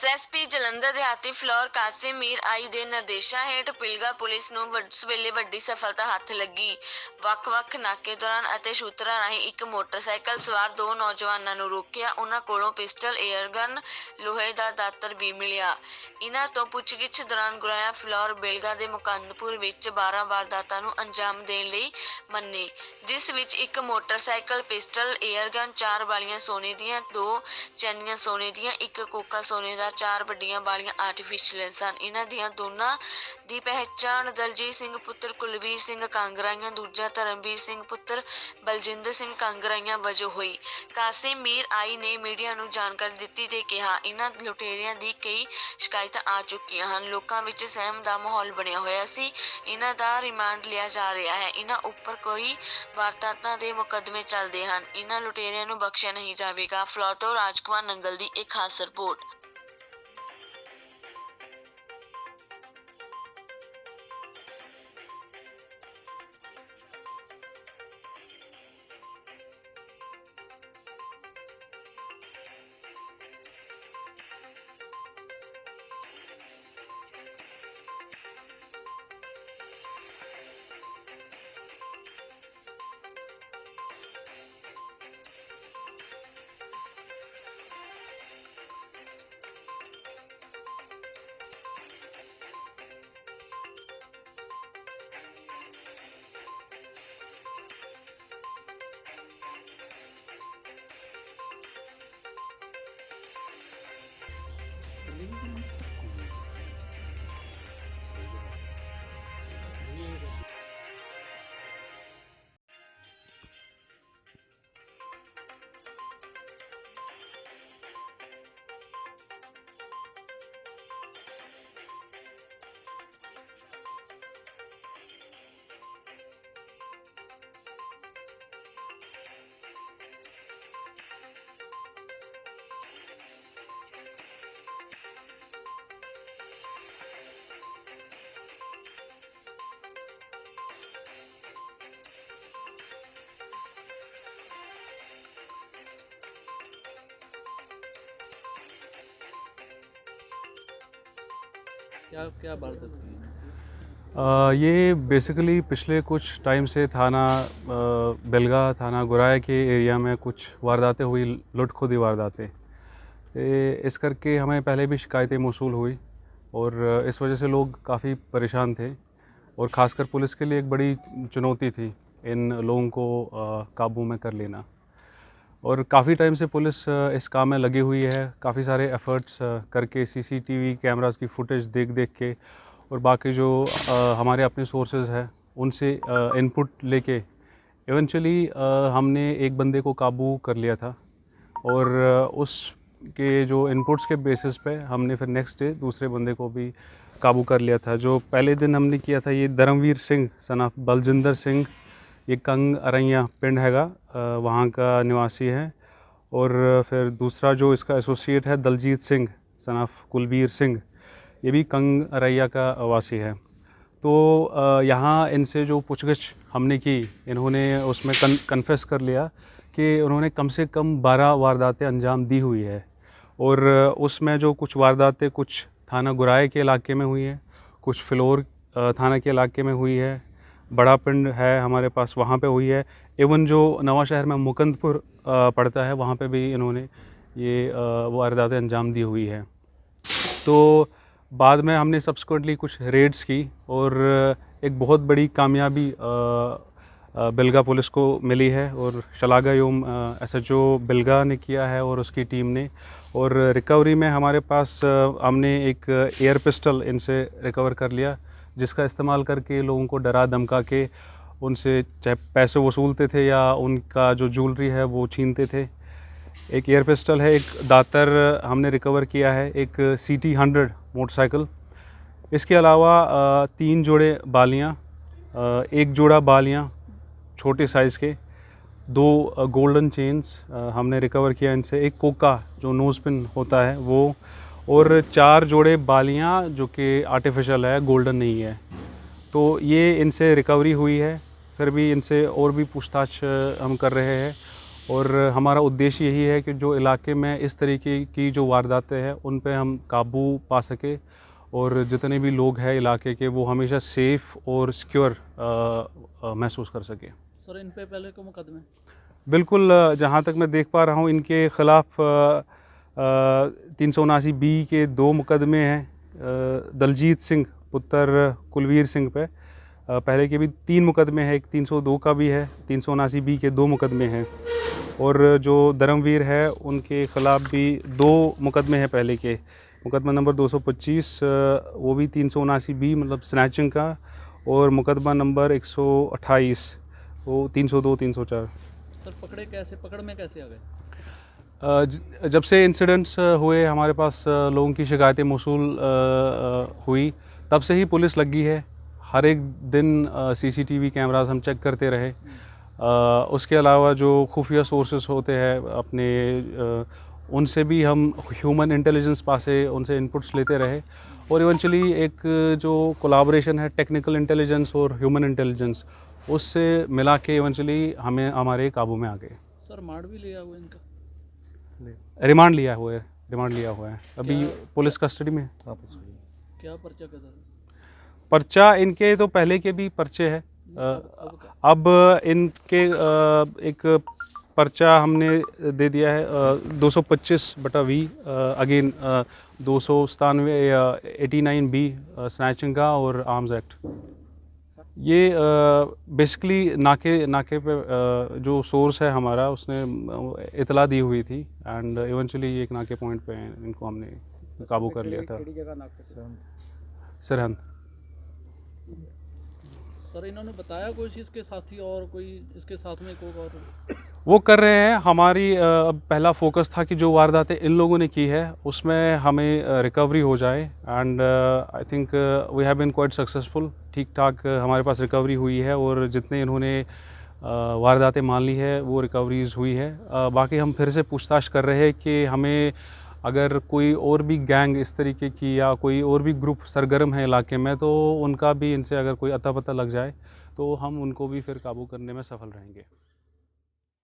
SSP Jalandhar ਦਿਹਾਤੀ floor Qasim Mir ਆਈ ਦੇ ਨਿਰਦੇਸ਼ਾਂ ਹੇਠ ਪਿਲਗਾ ਪੁਲਿਸ ਨੂੰ ਸਵੇਲੇ ਵੱਡੀ ਸਫਲਤਾ ਹੱਥ ਲੱਗੀ। ਵੱਖ-ਵੱਖ ਨਾਕੇ ਦੌਰਾਨ ਅਤੇ ਸੂਤਰਾਂ ਰਾਹੀਂ ਇੱਕ ਮੋਟਰਸਾਈਕਲ ਸਵਾਰ ਦੋ ਨੌਜਵਾਨਾਂ ਨੂੰ ਰੋਕਿਆ। ਉਹਨਾਂ ਕੋਲੋਂ ਪਿਸਟਲ, ਏਅਰਗਨ, ਲੋਹੇ ਦਾ ਦਾਤਰ ਵੀ ਮਿਲਿਆ। ਇਨ੍ਹਾਂ ਤੋਂ ਪੁੱਛਗਿੱਛ ਦੌਰਾਨ ਗੁਰਾਇਆ ਫਲੋਰ ਬਿਲਗਾ ਦੇ ਮੁਕੰਦਪੁਰ ਵਿੱਚ 12 ਵਾਰਦਾਤਾਂ ਨੂੰ ਅੰਜਾਮ ਦੇਣ ਲਈ ਮੰਨੇ, ਜਿਸ ਵਿੱਚ ਇੱਕ ਮੋਟਰਸਾਈਕਲ, ਪਿਸਟਲ, ਏਅਰਗਨ, 4 ਵਾਲੀਆਂ ਸੋਨੇ ਦੀਆਂ, 2 ਚੈਨੀਆਂ ਸੋਨੇ ਦੀਆਂ, ਇੱਕ ਕੋਕਾ ਸੋਨੇ ਦਾ, 4 ਵੱਡੀਆਂ ਵਾਲੀਆਂ ਆਰਟੀਫਿਸ਼ੀਅਲ ਸਨ। ਇਨ੍ਹਾਂ ਦੀਆਂ ਦੋਨਾਂ ਦੀ ਪਹਿਚਾਣ ਦਲਜੀਤ ਸਿੰਘ ਪੁੱਤਰ ਕੁਲਵੀਰ ਸਿੰਘ ਕਾਂਗਰਾਈਆਂ, ਦੂਜਾ ਧਰਮਵੀਰ ਸਿੰਘ ਪੁੱਤਰ ਬਲਜਿੰਦਰ ਸਿੰਘ ਕਾਂਗਰਾਈਆਂ ਵਜੋਂ ਹੋਈ। ਕਾਸਿਮ ਮੀਰ ਆਈ ਨੇ ਮੀਡੀਆ ਨੂੰ ਜਾਣਕਾਰੀ ਦਿੱਤੀ ਤੇ ਕਿਹਾ, ਇਨ੍ਹਾਂ ਲੁਟੇਰਿਆਂ ਦੀ ਕਈ ਸ਼ਿਕਾਇਤਾਂ ਆ ਚੁੱਕੀਆਂ ਹਨ। ਲੋਕਾਂ ਵਿੱਚ ਸਹਿਮ ਦਾ ਮਾਹੌਲ ਬਣਿਆ ਹੋਇਆ ਸੀ। ਇਨ੍ਹਾਂ ਦਾ ਰਿਮਾਂਡ ਲਿਆ ਜਾ ਰਿਹਾ ਹੈ। ਇਨ੍ਹਾਂ ਉੱਪਰ ਕੋਈ ਵਾਰਦਾਤਾਂ ਦੇ ਮੁਕੱਦਮੇ ਚੱਲਦੇ ਹਨ। ਇਨ੍ਹਾਂ ਲੁਟੇਰਿਆਂ ਨੂੰ ਬਖਸ਼ਿਆ ਨਹੀਂ ਜਾਵੇਗਾ। ਫਲੋਰ ਤੋਂ ਰਾਜਕੁਮਾਰ ਨੰਗਲ ਦੀ ਇੱਕ ਖਾਸ ਰਿਪੋਰਟ। क्या क्या वारदात हुई? ये बेसिकली पिछले कुछ टाइम से थाना बिलगा थाना गुराया के एरिया में कुछ वारदातें हुई, लुट खुदी वारदातें। तो इस करके हमें पहले भी शिकायतें मौसूल हुई और इस वजह से लोग काफ़ी परेशान थे और ख़ासकर पुलिस के लिए एक बड़ी चुनौती थी इन लोगों को काबू में कर लेना। और काफ़ी टाइम से पुलिस इस काम में लगी हुई है। काफ़ी सारे एफ़र्ट्स करके सीसीटीवी कैमरास की फुटेज देख देख के और बाकी जो हमारे अपने सोर्सेज हैं उनसे इनपुट लेके इवेंचुअली हमने एक बंदे को काबू कर लिया था और उसके जो इनपुट्स के बेसिस पे हमने फिर नेक्स्ट डे दूसरे बंदे को भी काबू कर लिया था। जो पहले दिन हमने किया था ये धर्मवीर सिंह सन ऑफ बलजिंदर सिंह, ये कंग अरैया पिंड हैगा वहाँ का निवासी है। और फिर दूसरा जो इसका एसोसिएट है दलजीत सिंह सन ऑफ कुलवीर सिंह, ये भी कंग अरैया का वासी है। तो यहाँ इनसे जो पूछगिछ हमने की, इन्होंने उसमें कन्फेस कर लिया कि उन्होंने कम से कम 12 वारदातें अंजाम दी हुई है और उसमें जो कुछ वारदातें कुछ थाना गुराए के इलाके में हुई है, कुछ फ्लोर थाना के इलाके में हुई है, बड़ा पिंड है हमारे पास वहाँ पे हुई है, इवन जो नवा शहर में मुकंदपुर पड़ता है वहाँ पे भी इन्होंने ये वारदातें अंजाम दी हुई है। तो बाद में हमने सब्सिक्वेंटली कुछ रेड्स की और एक बहुत बड़ी कामयाबी बिलगा पुलिस को मिली है और शलाघा-योम एसएचओ बिलगा ने किया है और उसकी टीम ने। और रिकवरी में हमारे पास हमने एक एयर पिस्टल इनसे रिकवर कर लिया, जिसका इस्तेमाल करके लोगों को डरा धमका के उनसे चाहे पैसे वसूलते थे या उनका जो ज्वेलरी है वो छीनते थे। एक एयर पिस्टल है, एक दातर हमने रिकवर किया है, एक CT 100 मोटरसाइकिल। इसके अलावा 3 जोड़े बालियाँ, 1 जोड़ा बालियाँ छोटे साइज़ के, 2 गोल्डन चेन्स हमने रिकवर किया इनसे, एक कोका जो नोज़ पिन होता है वो, और 4 जोड़े बालियाँ जो कि आर्टिफिशियल है, गोल्डन नहीं है। तो ये इनसे रिकवरी हुई है। फिर भी इनसे और भी पूछताछ हम कर रहे हैं और हमारा उद्देश्य यही है कि जो इलाके में इस तरीके की जो वारदातें हैं उन पे हम काबू पा सके और जितने भी लोग हैं इलाके के वो हमेशा सेफ़ और सिक्योर महसूस कर सके। सर इन पे पहले को मुकदमे? बिल्कुल, जहाँ तक मैं देख पा रहा हूँ इनके ख़िलाफ़ 379B के 2 मुकदमे हैं। दलजीत सिंह पुत्र कुलवीर सिंह पे पहले के भी 3 मुकदमे हैं, एक 302 का भी है, 379B के 2 मुकदमे हैं और जो धर्मवीर है उनके ख़िलाफ़ भी 2 मुकदमे हैं पहले के। मुकदमा नंबर 225 वो भी 379B मतलब स्नैचिंग का, और मुकदमा नंबर 128 वो 302 304। सर पकड़ में कैसे आ गए? जब से इंसिडेंट्स हुए हमारे पास लोगों की शिकायतें मौसूल हुई तब से ही पुलिस लगी है। हर एक दिन CCTV कैमरास हम चेक करते रहे। उसके अलावा जो खुफिया सोर्सेस होते हैं अपने उनसे भी हम ह्यूमन इंटेलिजेंस पासे उनसे इनपुट्स लेते रहे और इवेंचुअली एक जो कोलैबोरेशन है टेक्निकल इंटेलिजेंस और ह्यूमन इंटेलिजेंस उससे मिला के इवेंचुअली हमें हमारे काबू में आ गए। सर मार भी लिया हुआ इनका? रिमांड लिया हुआ है अभी पुलिस कस्टडी में है। क्या पर्चा का सर? पर्चा इनके तो पहले के भी पर्चे हैं। अब इनके एक पर्चा हमने दे दिया है 225/V अगेन 297 89B स्नैचिंग का और आर्म्स एक्ट। ये बेसिकली नाके पे जो सोर्स है हमारा उसने इतला दी हुई थी एंड इवेंचुअली ये एक नाके पॉइंट पे इनको हमने काबू कर लिया था। सरहंद। सर इन्होंने बताया कोई चीज़ के साथी और कोई इसके साथ में कोई और? वो कर रहे हैं। हमारी पहला फोकस था कि जो वारदातें इन लोगों ने की है उसमें हमें रिकवरी हो जाए and I think we have been quite successful. ठीक ठाक हमारे पास रिकवरी हुई है और जितने इन्होंने वारदातें मान ली है वो रिकवरीज हुई है। बाकी हम फिर से पूछताछ कर रहे हैं कि हमें अगर कोई और भी गैंग इस तरीके की या कोई और भी ग्रुप सरगर्म है इलाके में तो उनका भी इनसे अगर कोई अता पता लग जाए तो हम उनको भी फिर काबू करने में सफल रहेंगे।